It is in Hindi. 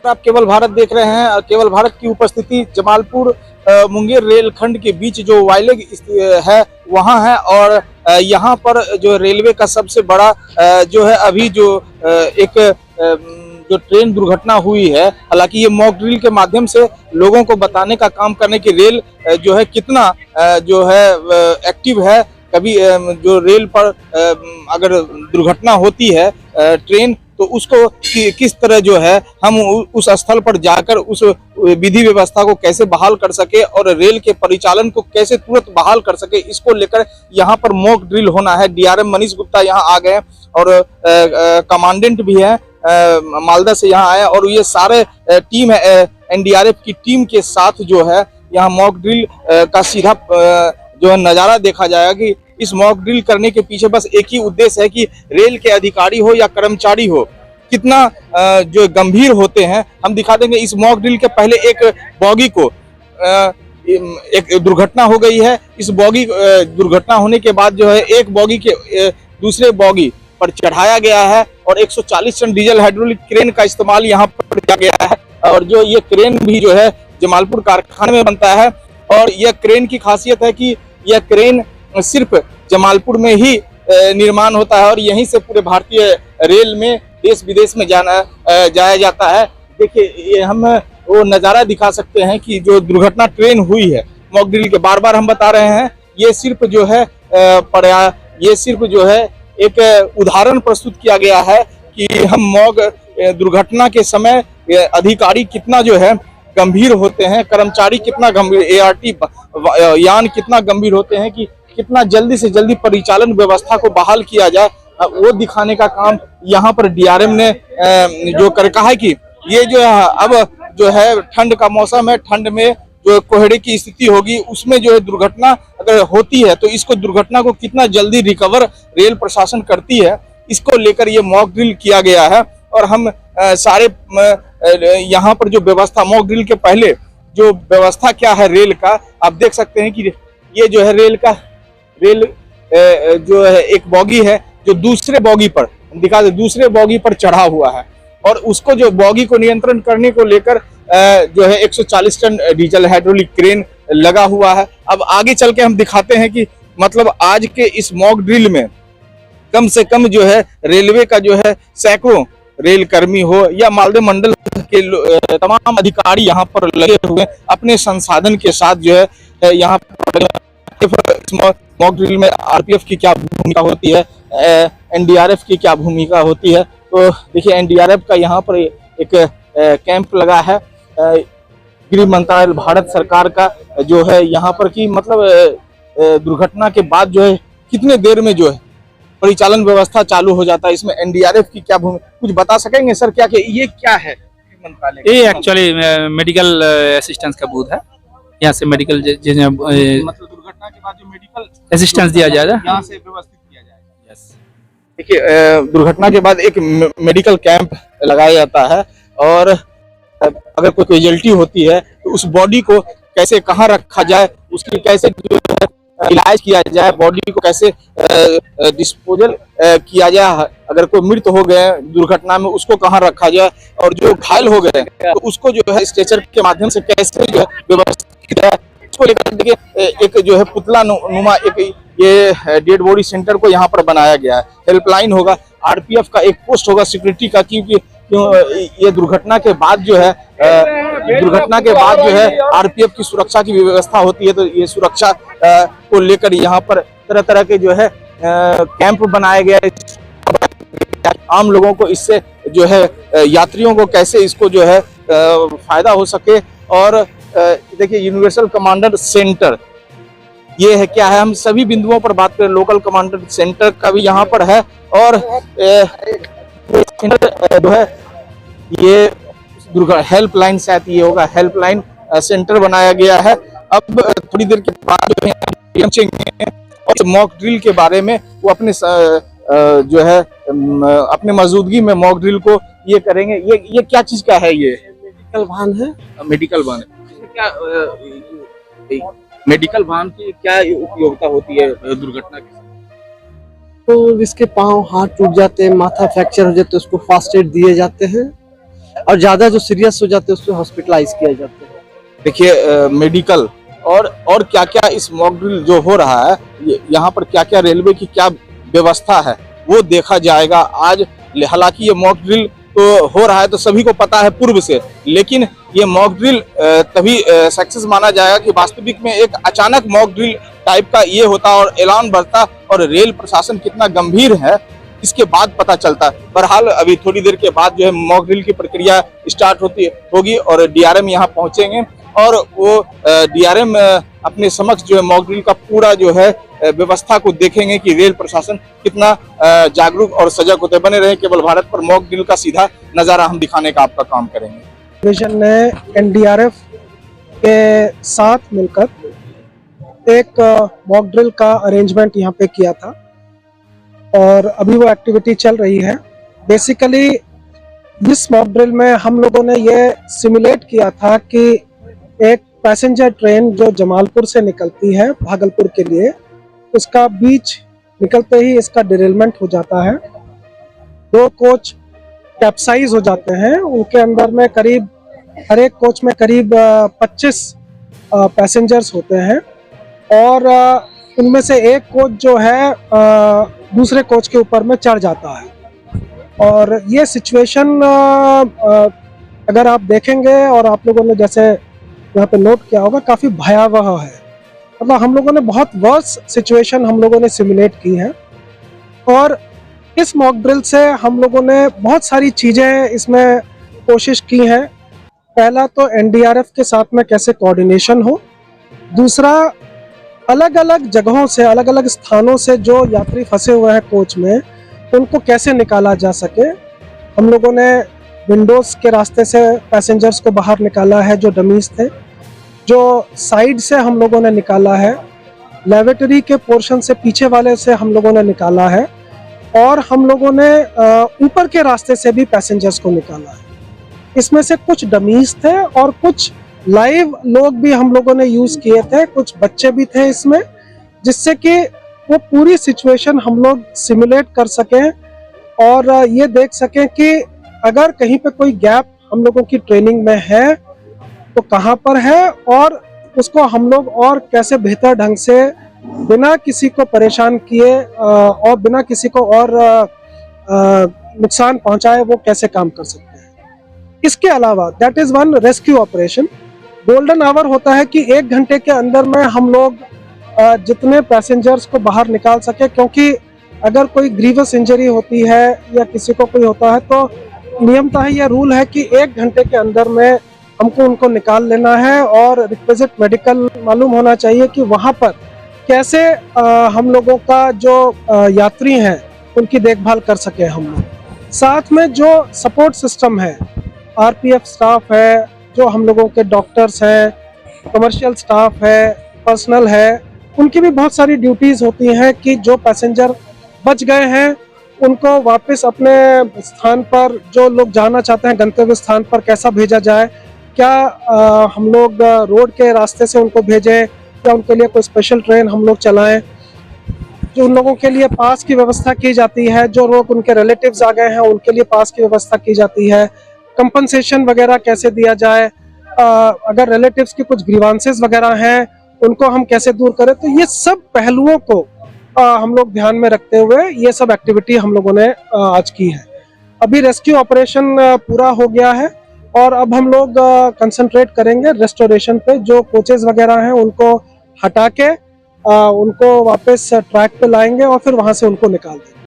आप केवल भारत देख रहे हैं और केवल भारत की उपस्थिति जमालपुर मुंगेर रेलखंड के बीच जो वाइलेग है वहां है। और यहां पर जो रेलवे का सबसे बड़ा जो है अभी जो एक जो ट्रेन दुर्घटना हुई है, हालांकि ये मॉक ड्रिल के माध्यम से लोगों को बताने का काम करने की रेल जो है कितना जो है एक्टिव है। कभी जो रेल पर अगर दुर्घटना होती है ट्रेन, तो उसको किस तरह जो है हम उस स्थल पर जाकर उस विधि व्यवस्था को कैसे बहाल कर सके और रेल के परिचालन को कैसे तुरंत बहाल कर सके, इसको लेकर यहाँ पर मॉक ड्रिल होना है। डीआरएम मनीष गुप्ता यहाँ आ गए और कमांडेंट भी है मालदा से यहाँ आए और ये सारे टीम है एनडीआरएफ की टीम के साथ जो है यहाँ मॉक ड्रिल का सीधा जो है नजारा देखा जाएगा कि इस मॉक ड्रिल करने के पीछे बस एक ही उद्देश्य है कि रेल के अधिकारी हो या कर्मचारी हो कितना जो गंभीर होते हैं। हम दिखा देंगे इस मॉक ड्रिल के पहले एक बॉगी को एक दुर्घटना हो गई है। इस बॉगी दुर्घटना होने के बाद जो है एक बॉगी के दूसरे बॉगी पर चढ़ाया गया है और 140 टन डीजल हाइड्रोलिक क्रेन का इस्तेमाल यहाँ पर किया गया है। और जो ये क्रेन भी जो है जमालपुर कारखाने में बनता है और यह क्रेन की खासियत है कि यह क्रेन सिर्फ जमालपुर में ही निर्माण होता है और यहीं से पूरे भारतीय रेल में देश विदेश में जाया जाता है। देखिए हम वो नज़ारा दिखा सकते हैं कि जो दुर्घटना ट्रेन हुई है मॉक ड्रिल के, बार बार हम बता रहे हैं ये सिर्फ जो है एक उदाहरण प्रस्तुत किया गया है कि हम मॉक दुर्घटना के समय अधिकारी कितना जो है गंभीर होते हैं, कर्मचारी कितना गंभीर, एआरटी यान कितना गंभीर होते हैं कि कितना जल्दी से जल्दी परिचालन व्यवस्था को बहाल किया जाए, वो दिखाने का काम यहाँ पर डीआरएम ने जो कर कहा है कि ये जो है अब जो है ठंड का मौसम है, ठंड में जो कोहरे की स्थिति होगी उसमें जो है दुर्घटना अगर होती है तो इसको दुर्घटना को कितना जल्दी रिकवर रेल प्रशासन करती है, इसको लेकर ये मॉक ड्रिल किया गया है। और हम सारे यहाँ पर जो व्यवस्था मॉक ड्रिल के पहले जो व्यवस्था क्या है रेल का, आप देख सकते हैं कि ये जो है रेल जो है एक बॉगी है जो दूसरे बॉगी पर दिखा दे दूसरे बॉगी पर चढ़ा हुआ है और उसको जो बॉगी को नियंत्रण करने को लेकर जो है 140 टन डीजल हाइड्रोलिक क्रेन लगा हुआ है। अब आगे चल के हम दिखाते हैं कि मतलब आज के इस मॉक ड्रिल में कम से कम जो है रेलवे का जो है सैकड़ों रेल कर्मी हो या मालदे मंडल के तमाम अधिकारी यहाँ पर लगे हुए अपने संसाधन के साथ जो है यहाँ पर मॉक ड्रिल में आरपीएफ की क्या भूमिका होती है, एनडीआरएफ की क्या भूमिका होती है। तो देखिए एनडीआरएफ का यहाँ पर एक कैंप लगा है गृह मंत्रालय भारत सरकार का जो है यहाँ पर कि मतलब दुर्घटना के बाद जो है कितने देर में जो है परिचालन व्यवस्था चालू हो जाता है। इसमें एनडीआरएफ की क्या भूमिका, कुछ बता सकेंगे सर क्या ये क्या है मंत्रालय? ये एक्चुअली मेडिकल असिस्टेंस का बूथ है। यहाँ से मेडिकल मतलब दुर्घटना के बाद जो मेडिकल असिस्टेंस दिया जाएगा यहाँ से व्यवस्थित किया जाएगा। यस, देखिए दुर्घटना के बाद एक मेडिकल कैंप लगाया जाता है और अगर कोई कैजुअल्टी होती है तो उस बॉडी को कैसे कहाँ रखा जाए, उसकी कैसे इलाज किया जाए, बॉडी को कैसे डिस्पोजल किया जाए, अगर कोई मृत हो गए दुर्घटना में उसको कहाँ रखा जाए और जो घायल हो गए तो उसको जो है स्ट्रेचर के माध्यम से कैसे जो है व्यवस्थित किया जाए, इसको लेकर देखिए एक जो है पुतला नुमा एक ये डेड बॉडी सेंटर को यहाँ पर बनाया गया है। हेल्पलाइन होगा, आरपीएफ का एक पोस्ट होगा सिक्योरिटी का, क्योंकि ये दुर्घटना के बाद जो है आरपीएफ की सुरक्षा की व्यवस्था होती है। तो ये सुरक्षा को लेकर यहाँ पर तरह तरह के जो है कैंप बनाए गए, आम लोगों को इससे जो है यात्रियों को कैसे इसको जो है फायदा हो सके। और देखिए यूनिवर्सल कमांडर सेंटर ये है क्या है, हम सभी बिंदुओं पर बात करें, लोकल कमांडर सेंटर का भी यहाँ पर है और जो है ये हेल्पलाइन शायद ये होगा, हेल्पलाइन सेंटर बनाया गया है। अब थोड़ी देर के बाद और मॉक ड्रिल के बारे में वो अपने जो है अपने मौजूदगी में मॉक ड्रिल को ये करेंगे। ये क्या चीज का है? ये मेडिकल वाहन है, मेडिकल वाहन है। क्या मेडिकल वाहन की क्या उपयोगिता होती है दुर्घटना के समय? तो इसके पाँव हाथ टूट जाते हैं, माथा फ्रैक्चर हो जाते हैं, उसको फर्स्ट एड दिए जाते हैं और ज्यादा जो सीरियस हो जाते हैं उसको हॉस्पिटलाइज किया जाता है। देखिए मेडिकल और क्या क्या इस मॉक ड्रिल जो हो रहा है, यहाँ पर क्या क्या रेलवे की क्या व्यवस्था है वो देखा जाएगा आज। हालांकि ये मॉक ड्रिल तो हो रहा है तो सभी को पता है पूर्व से, लेकिन ये मॉक ड्रिल तभी सक्सेस माना जाएगा कि वास्तविक में एक अचानक मॉक ड्रिल टाइप का ये होता और ऐलान बढ़ता और रेल प्रशासन कितना गंभीर है इसके बाद पता चलता। बहरहाल अभी थोड़ी देर के बाद जो है मॉक ड्रिल की प्रक्रिया स्टार्ट होगी और डीआरएम यहाँ पहुंचेंगे और वो डीआरएम अपने समक्ष जो है मॉक ड्रिल का पूरा जो है व्यवस्था को देखेंगे कि रेल प्रशासन कितना जागरूक और सजग होते। बने रहे केवल भारत पर मॉक ड्रिल का सीधा नजारा हम दिखाने का आपका काम करेंगे। डिवीजन ने एनडीआरएफ के साथ मिलकर एक मॉक ड्रिल का अरेंजमेंट यहाँ पे किया था और अभी वो एक्टिविटी चल रही है। बेसिकली इस मॉक ड्रिल में हम लोगों ने ये सिमुलेट किया था कि एक पैसेंजर ट्रेन जो जमालपुर से निकलती है भागलपुर के लिए, उसका बीच निकलते ही इसका डिरेलमेंट हो जाता है। 2 कोच कैप्साइज हो जाते हैं, उनके अंदर में करीब हर एक कोच में करीब 25 पैसेंजर्स होते हैं और उनमें से एक कोच जो है दूसरे कोच के ऊपर में चढ़ जाता है। और ये सिचुएशन अगर आप देखेंगे और आप लोगों ने जैसे यहाँ पे नोट किया होगा, काफी भयावह है। मतलब हम लोगों ने बहुत वर्स सिचुएशन हम लोगों ने सिमुलेट की है और इस मॉक ड्रिल से हम लोगों ने बहुत सारी चीजें इसमें कोशिश की है। पहला तो एनडीआरएफ के साथ में कैसे कोऑर्डिनेशन हो, दूसरा अलग अलग जगहों से अलग अलग स्थानों से जो यात्री फंसे हुए हैं कोच में उनको कैसे निकाला जा सके। हम लोगों ने विंडोज के रास्ते से पैसेंजर्स को बाहर निकाला है जो डमीज थे, जो साइड से हम लोगों ने निकाला है, लेवेटरी के पोर्शन से पीछे वाले से हम लोगों ने निकाला है और हम लोगों ने ऊपर के रास्ते से भी पैसेंजर्स को निकाला है। इसमें से कुछ डमीज थे और कुछ लाइव लोग भी हम लोगों ने यूज किए थे, कुछ बच्चे भी थे इसमें, जिससे कि वो पूरी सिचुएशन हम लोग सिमुलेट कर सकें और ये देख सकें कि अगर कहीं पे कोई गैप हम लोगों की ट्रेनिंग में है तो कहाँ पर है और उसको हम लोग और कैसे बेहतर ढंग से बिना किसी को परेशान किए और बिना किसी को और नुकसान पहुंचाए वो कैसे काम कर सकते हैं। इसके अलावा that is one rescue operation. Golden hour होता है कि 1 घंटे के अंदर में हम लोग जितने पैसेंजर्स को बाहर निकाल सके, क्योंकि अगर कोई ग्रीवस इंजरी होती है या किसी को कोई होता है तो नियमतः यह रूल है कि 1 घंटे के अंदर में हमको उनको निकाल लेना है और रिक्विजिट मेडिकल मालूम होना चाहिए कि वहाँ पर कैसे हम लोगों का जो यात्री हैं उनकी देखभाल कर सके हम लोग। साथ में जो सपोर्ट सिस्टम है, आरपीएफ स्टाफ है, जो हम लोगों के डॉक्टर्स हैं, कमर्शियल स्टाफ है, पर्सनल है, उनकी भी बहुत सारी ड्यूटीज़ होती हैं कि जो पैसेंजर बच गए हैं उनको वापस अपने स्थान पर, जो लोग जाना चाहते हैं गंतव्य स्थान पर, कैसा भेजा जाए। क्या हम लोग रोड के रास्ते से उनको भेजें या उनके लिए कोई स्पेशल ट्रेन हम लोग चलाएं। जो उन लोगों के लिए पास की व्यवस्था की जाती है, जो लोग उनके रिलेटिव्स आ गए हैं उनके लिए पास की व्यवस्था की जाती है। कंपनसेशन वगैरह कैसे दिया जाए, अगर रिलेटिव्स की कुछ ग्रीवांसेस वगैरह हैं उनको हम कैसे दूर करें। तो ये सब पहलुओं को हम लोग ध्यान में रखते हुए ये सब एक्टिविटी हम लोगों ने आज की है। अभी रेस्क्यू ऑपरेशन पूरा हो गया है और अब हम लोग कंसंट्रेट करेंगे रेस्टोरेशन पे। जो कोचेस वगैरह हैं उनको हटा के उनको वापस ट्रैक पे लाएंगे और फिर वहां से उनको निकाल देंगे।